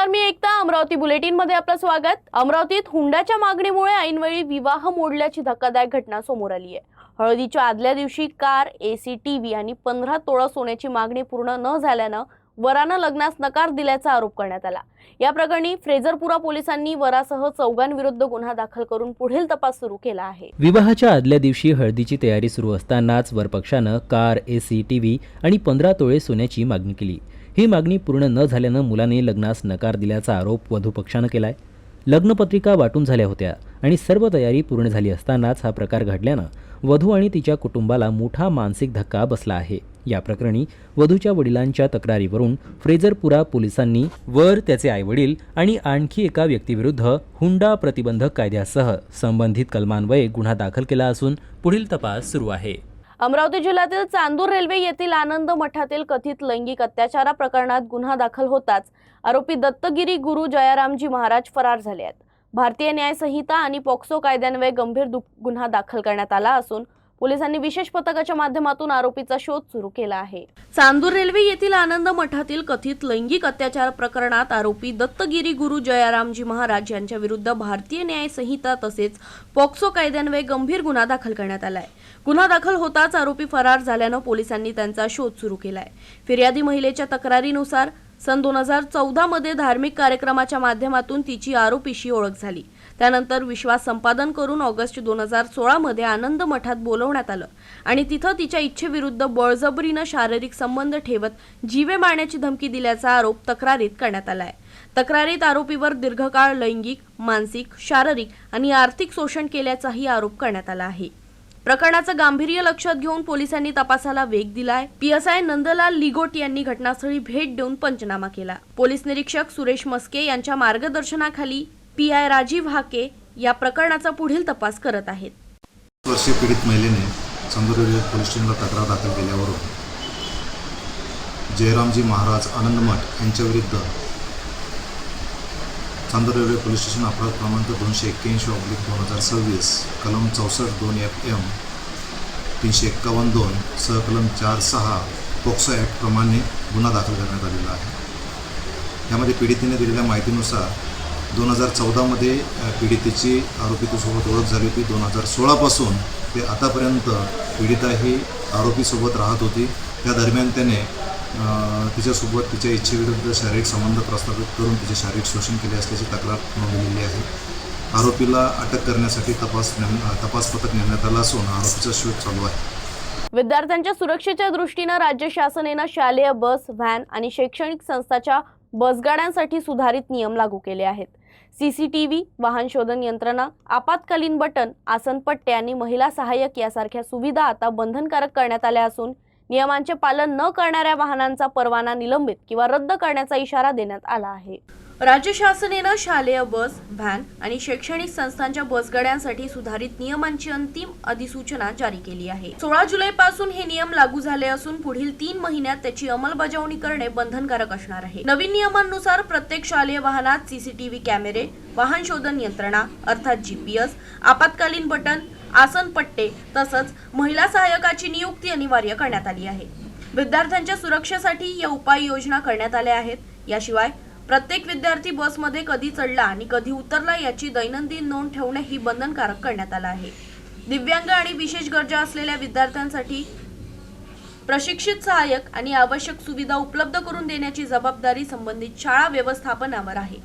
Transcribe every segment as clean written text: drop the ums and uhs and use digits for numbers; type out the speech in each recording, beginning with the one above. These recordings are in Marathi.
नमस्कार, मी एकता. अमरावती बुलेटिन मध्ये आपलं स्वागत. अमरावतीत हुंड्याच्या मागणीमुळे ऐनवेळी विवाह मोडल्याची धक्कादायक घटना समोर आली आहे. हळदीच्या आदल्या दिवशी कार, एसी, टीव्ही आणि 15 तोळा सोन्याची मागणी पूर्ण न झाल्यानं वरानं लग्नास नकार दिल्याचा आरोप करण्यात आला. या प्रकरणी फ्रेझरपुरा पोलिसांनी वरासह चौघांविरुद्ध गुन्हा दाखल करून पुढील तपास सुरू केला आहे. विवाहाच्या आदल्या दिवशी हळदीची तयारी सुरू असतानाच वरपक्षानं कार, एसी, टीव्ही आणि 15 तोळे सोन्याची मागणी केली. ही मागणी पूर्ण न झाल्यानं मुलाने लग्नास नकार दिल्याचा आरोप वधू पक्षानं केलाय. लग्नपत्रिका वाटून झाल्या होत्या आणि सर्व तयारी पूर्ण झाली असतानाच हा प्रकार घडल्यानं वधू आणि तिच्या कुटुंबाला मोठा मानसिक धक्का बसला आहे. या प्रकरणी वधूच्या वडिलांच्या तक्रारीवरून फ्रेझरपुरा पोलिसांनी वर, त्याचे आईवडील आणि आणखी एका व्यक्तीविरुद्ध हुंडा प्रतिबंधक कायद्यासह संबंधित कलमान्वये गुन्हा दाखल केला असून पुढील तपास सुरू आहे. अमरावती जिल्ह्यातील चांदूर रेल्वे येथील आनंद मठातील कथित लैंगिक अत्याचार प्रकरणात गुन्हा दाखल होताच आरोपी दत्तगिरी गुरु जयारामजी महाराज फरार झाले आहेत. भारतीय न्याय संहिता आणि पॉक्सो कायद्यान्वये गंभीर गुन्हा दाखल करण्यात आला असून पोलिसांनी विशेष पथकाच्या माध्यमातून आरोपीचा शोध सुरू केला आहे. चांदूर रेल्वे येथील आनंद मठातील कथित लैंगिक अत्याचार प्रकरणात आरोपी दत्तगिरी गुरु जयारामजी महाराज यांच्या विरुद्ध भारतीय न्याय संहिता तसेच पॉक्सो कायद्यान्वये गंभीर गुन्हा दाखल करण्यात आला आहे. गुन्हा दाखल होताच आरोपी फरार झाल्यानं पोलिसांनी त्यांचा शोध सुरू केलाय. फिर्यादी महिलेच्या तक्रारीनुसार सन 2014 मध्ये धार्मिक कार्यक्रमाच्या माध्यमातून तिची आरोपीशी ओळख झाली. त्यानंतर विश्वास संपादन करून ऑगस्ट 2016 मध्ये आनंद मठात बोलवण्यात आलं आणि तिथं तिच्या इच्छेविरुद्ध बळजबरीनं शारीरिक संबंध ठेवत जीवे मारण्याची धमकी दिल्याचा आरोप तक्रारीत करण्यात आलाय. तक्रारीत आरोपीवर दीर्घकाळ लैंगिक, मानसिक, शारीरिक आणि आर्थिक शोषण केल्याचाही आरोप करण्यात आला आहे. प्रकरणाचं गांभीर्य लक्षात घेऊन पोलिसांनी तपासाला वेग दिलाय. PSI नंदलाल लिगोट यांनी घटनास्थळी भेट देऊन पंचनामा केला. पोलीस निरीक्षक सुरेश मस्के यांच्या मार्गदर्शनाखाली PI राजीव हाके या प्रकरणाचा पुढील तपास करत आहेत. वर्षीय पीडित महिलेने चांदूर रेल्वे पोलीस स्टेशनला तक्रार दाखल केल्यावरून जयरामजी महाराज आनंदमठ यांच्याविरुद्ध चांदूर रेल्वे पोलीस स्टेशन अपराध क्रमांक 281/2026 कलम 64(2) FM 351(2) सहकलम 4(6) पॉक्सो ॲक्ट प्रमाणे गुन्हा दाखल करण्यात आलेला आहे. यामध्ये पीडितेने दिलेल्या माहितीनुसार 2014 मध्ये पीडितेची आरोपीसोबत ओळख झाली होती. 2016 पासून ते आतापर्यंत पीडिता ही आरोपीसोबत राहत होती. त्या दरम्यान त्याने तिच्यासोबत तिच्या इच्छेविरुद्ध शारीरिक संबंध प्रस्थापित करून तिचे शारीरिक शोषण केले असल्याची तक्रार नोंदवलेली आहे. आरोपीला अटक करण्यासाठी तपास पथक नेमण्यात आला असून आरोपीचा शोध चालू आहे. विद्यार्थ्यांच्या सुरक्षेच्या दृष्टीनं राज्य शासनाने शालेय बस, व्हॅन आणि शैक्षणिक संस्थांच्या बसगाड्यांसाठी सुधारित नियम लागू केले आहेत. CCTV, वाहन शोधन यंत्रणा, आपत्कालीन बटन, आसन पट्टे आणि महिला सहाय्यक यासारख्या सुविधा आता बंधनकारक करण्यात आल्या असून नियमांचे पालन न करणाऱ्या वाहनांचा परवाना निलंबित किंवा रद्द करण्याचा इशारा देण्यात आला आहे. राज्य शासनाने शालेय बस, व्हॅन आणि शैक्षणिक संस्थांच्या बसगाड्यांसाठी सुधारित नियमांची अंतिम अधिसूचना जारी केली आहे. 16 जुलै पासून हे नियम लागू झाले असून पुढील 3 महिन्यात त्याची अंमलबजावणी करणे बंधनकारक असणार आहे. नवीन नियमांनुसार प्रत्येक शालेय वाहनात CCTV कॅमेरे, वाहन शोधन यंत्रणा अर्थात GPS, आपत्कालीन बटन, आसन पट्टे तसंच महिला सहाय्यकाची नियुक्ती अनिवार्य करण्यात आली आहे. विद्यार्थ्यांच्या सुरक्षेसाठी या उपाययोजना करण्यात आल्या आहेत. याशिवाय प्रत्येक विद्यार्थी बसमध्ये कधी चढला आणि कधी उतरला याची दैनंदिन नोंद ठेवणे ही बंधनकारक करण्यात आलं आहे. दिव्यांग आणि विशेष गरजा असलेल्या विद्यार्थ्यांसाठी प्रशिक्षित सहाय्यक आणि आवश्यक सुविधा उपलब्ध करून देण्याची जबाबदारी संबंधित शाळा व्यवस्थापनावर आहे.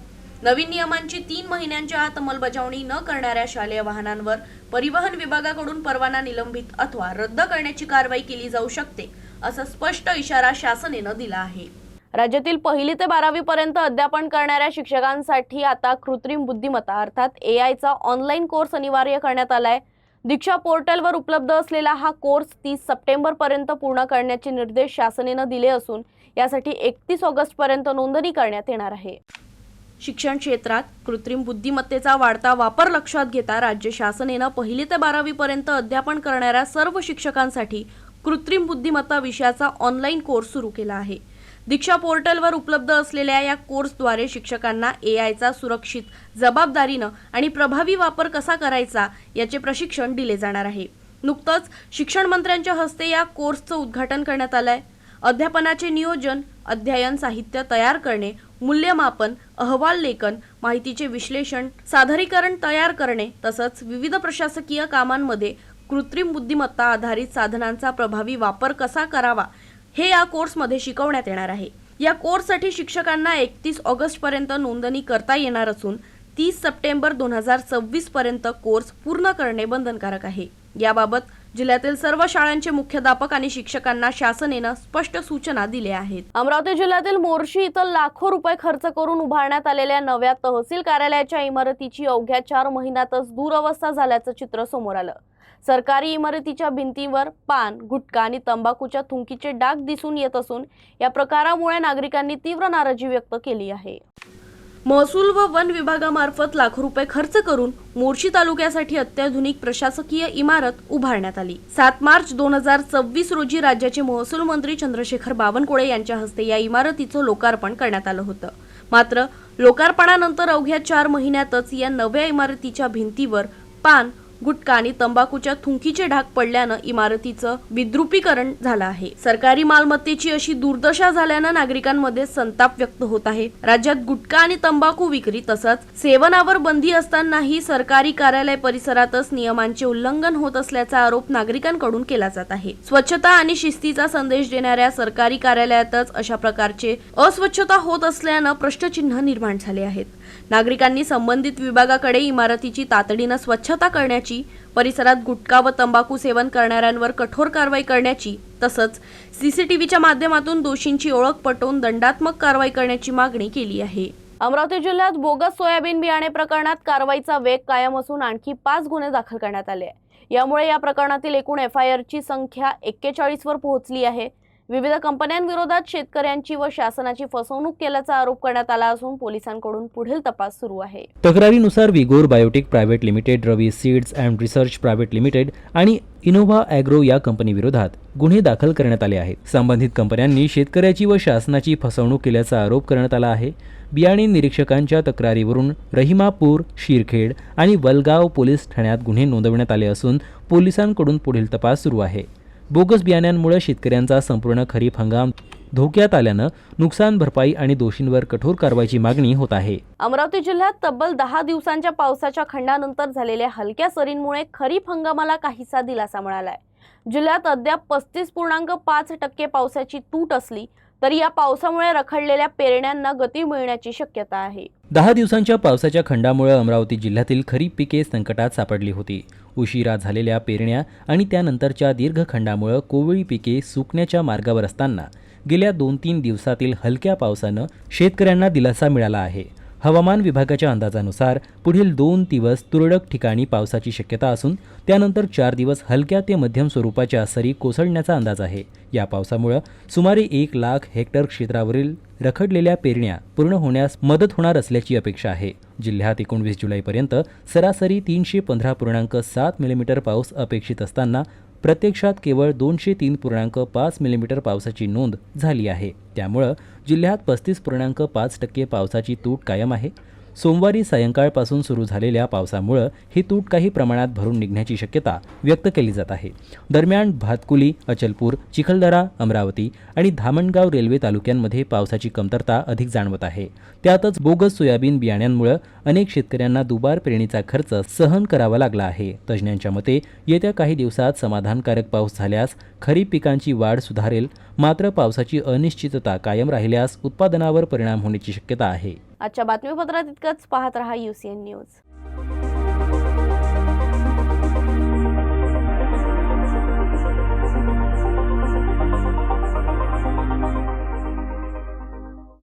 नवीन नियमांची 3 महिन्यांच्या आत अंमलबजावणी न करणाऱ्या शालेय वाहनांवर परिवहन विभागाकडून परवाना निलंबित अथवा रद्द करण्याची कारवाई केली जाऊ शकते, असा स्पष्ट इशारा शासनाने दिला आहे. राज्यातील 1ली ते 12वी पर्यंत अध्यापन करणाऱ्या शिक्षकांसाठी आता कृत्रिम बुद्धिमत्ता अर्थात AI चा ऑनलाईन कोर्स अनिवार्य करण्यात आलाय. दीक्षा पोर्टलवर उपलब्ध असलेला हा कोर्स 30 सप्टेंबर पर्यंत पूर्ण करण्याचे निर्देश शासनाने दिले असून यासाठी 31 ऑगस्ट पर्यंत नोंदणी करण्यात येणार आहे. शिक्षण क्षेत्रात कृत्रिम बुद्धिमत्तेचा वाढता वापर लक्षात घेता राज्य शासनाने 1ली ते 12वी पर्यंत अध्यापन करणाऱ्या सर्व शिक्षकांसाठी कृत्रिम बुद्धिमत्ता विषयाचा ऑनलाईन कोर्स सुरू केला आहे. दीक्षा पोर्टलवर उपलब्ध असलेल्या या कोर्सद्वारे शिक्षकांना AI चा सुरक्षित, जबाबदारीनं आणि प्रभावी वापर कसा करायचा याचे प्रशिक्षण दिले जाणार आहे. नुकतंच शिक्षण मंत्र्यांच्या हस्ते या कोर्सचं उद्घाटन करण्यात आलंय. अध्यापनाचे नियोजन, अध्ययन साहित्य तयार करणे, मूल्यमापन, अहवाल लेखन, माहितीचे विश्लेषण, सादरीकरण तयार करणे तसंच विविध प्रशासकीय कामांमध्ये कृत्रिम बुद्धिमत्ता आधारित साधनांचा प्रभावी वापर कसा करावा हे या कोर्समध्ये शिकवण्यात येणार आहे. या कोर्ससाठी शिक्षकांना 31 ऑगस्टपर्यंत नोंदणी करता येणार असून 30 सप्टेंबर 2026 पर्यंत कोर्स पूर्ण करणे बंधनकारक आहे. याबाबत जिल्ह्यातील सर्व शाळांचे मुख्याध्यापक आणि शिक्षकांना शासनाने स्पष्ट सूचना दिल्या आहेत. अमरावती जिल्ह्यातील मोर्शी इथं लाखो रुपये खर्च करून उभारण्यात आलेल्या नव्या तहसील कार्यालयाच्या इमारतीची अवघ्या 4 महिन्यातच दुरवस्था झाल्याचं चित्र समोर आलं. सरकारी इमारतीच्या भिंतीवर पान, गुटखा आणि तंबाखूच्या थुंकीचे डाग दिसून येत असून या प्रकारामुळे नागरिकांनी तीव्र नाराजी व्यक्त केली आहे. महसूल व वन विभागामार्फत लाखो रुपये खर्च करून मोर्शी तालुक्यासाठी अत्याधुनिक प्रशासकीय इमारत उभारण्यात आली. 7 मार्च 2026 रोजी राज्याचे महसूल मंत्री चंद्रशेखर बावनकुळे यांच्या हस्ते या इमारतीचं लोकार्पण करण्यात आलं होतं. मात्र लोकार्पणानंतर अवघ्या 4 महिन्यातच या नव्या इमारतीच्या भिंतीवर पान, गुटखा आणि तंबाखूच्या थुंकीचे डाग पडल्यानं इमारतीचं विद्रुपीकरण झालं आहे. सरकारी मालमत्तेची अशी दुर्दशा झाल्यानं नागरिकांमध्ये संताप व्यक्त होत आहे. राज्यात गुटखा आणि तंबाखू विक्री तसंच सेवनावर बंदी असतानाही सरकारी कार्यालय परिसरातच नियमांचे उल्लंघन होत असल्याचा आरोप नागरिकांकडून केला जात आहे. स्वच्छता आणि शिस्तीचा संदेश देणाऱ्या सरकारी कार्यालयातच अशा प्रकारचे अस्वच्छता होत असल्यानं प्रश्नचिन्ह निर्माण झाले आहेत. नागरिकांनी संबंधित विभागाकडे इमारतीची तातडीनं स्वच्छता करण्याची, परिसरात गुटखा व तंबाखू सेवन करणाऱ्यांवर कठोर कारवाई करण्याची तसंच सीसीटीव्हीच्या माध्यमातून दोषींची ओळख पटवून दंडात्मक कारवाई करण्याची मागणी केली आहे. अमरावती जिल्ह्यात बोगस सोयाबीन बियाणे प्रकरणात कारवाईचा वेग कायम असून आणखी 5 गुन्हे दाखल करण्यात आले आहे. यामुळे या प्रकरणातील एकूण FIRची संख्या 41 वर पोहोचली आहे. विविध कंपन्यांविरोधात शेतकऱ्यांची व शासनाची फसवणूक केल्याचा आरोप करण्यात आला असून पोलिसांकडून पुढील तपास सुरू आहे. तक्रारीनुसार Vigor Biotech Private Limited, Ravi Seeds and Research Private Limited आणि इनोव्हा ॲग्रो या कंपनीविरोधात गुन्हे दाखल करण्यात आले आहेत. संबंधित कंपन्यांनी शेतकऱ्याची व शासनाची फसवणूक केल्याचा आरोप करण्यात आला आहे. बियाणे निरीक्षकांच्या तक्रारीवरून रहिमापूर, शिरखेड आणि वलगाव पोलीस ठाण्यात गुन्हे नोंदवण्यात आले असून पोलिसांकडून पुढील तपास सुरू आहे. बोगस बियाण्यांमुळे शेतकऱ्यांचा संपूर्ण खरीप हंगाम धोक्यात आल्यानं नुकसान भरपाई आणि दोषींवर कठोर कारवाईची मागणी होत आहे. अमरावती जिल्ह्यात तब्बल 10 दिवसांच्या पावसाच्या खंडानंतर झालेल्या हलक्या सरींमुळे खरीप हंगामाला काहीसा दिलासा मिळालाय. जिल्ह्यात अद्याप 35.5% पावसाची तूट असली तरी या पावसामुळे रखडलेल्या पेरण्यांना गती मिळण्याची शक्यता आहे. 10 दिवसांच्या पावसाच्या खंडामुळे अमरावती जिल्ह्यातील खरीप पिके संकटात सापडली होती. उशिरा झालेल्या पेरण्या आणि त्यानंतरच्या दीर्घ खंडामुळे कोवळी पिके सुकण्याच्या मार्गावर असताना गेल्या 2-3 दिवसातील हलक्या पावसानं शेतकऱ्यांना दिलासा मिळाला आहे. हवामान विभागाच्या अंदाजानुसार पुढील 2 दिवस तुरळक ठिकाणी पावसाची शक्यता असून त्यानंतर 4 दिवस हलक्या ते मध्यम स्वरूपाच्या सरी कोसळण्याचा अंदाज आहे. या पावसामुळे सुमारे 1 लाख हेक्टर क्षेत्रावरील रखडलेल्या पेरण्या पूर्ण होण्यास मदत होणार असल्याची अपेक्षा आहे. जिल्ह्यात 19 जुलैपर्यंत सरासरी 315.7 मिलीमीटर पाऊस अपेक्षित असताना प्रत्यक्षात केवळ 203.5 मिलीमीटर पावसाची नोंद झाली आहे. त्यामुळं जिल्ह्यात 35.5% पावसाची तूट कायम आहे. सोमवारी सायंकाळपासून सुरू झालेल्या पावसामुळे ही तूट काही प्रमाणात भरून निघण्याची शक्यता व्यक्त केली जात आहे. दरम्यान भातकुली, अचलपूर, चिखलदरा, अमरावती आणि धामणगाव रेल्वे तालुक्यांमध्ये पावसाची कमतरता अधिक जाणवत आहे. त्यातच बोगस सोयाबीन बियाण्यांमुळे अनेक शेतकऱ्यांना दुबार पेरणीचा खर्च सहन करावा लागला आहे. तज्ज्ञांच्या मते येत्या काही दिवसात समाधानकारक पाऊस झाल्यास खरीप पिकांची वाढ सुधारेल. मात्र पावसाची अनिश्चितता कायम राहिल्यास उत्पादनावर परिणाम होण्याची शक्यता आहे. आजच्या बातमीपत्रात इतकंच. पाहत रहा UCN न्यूज.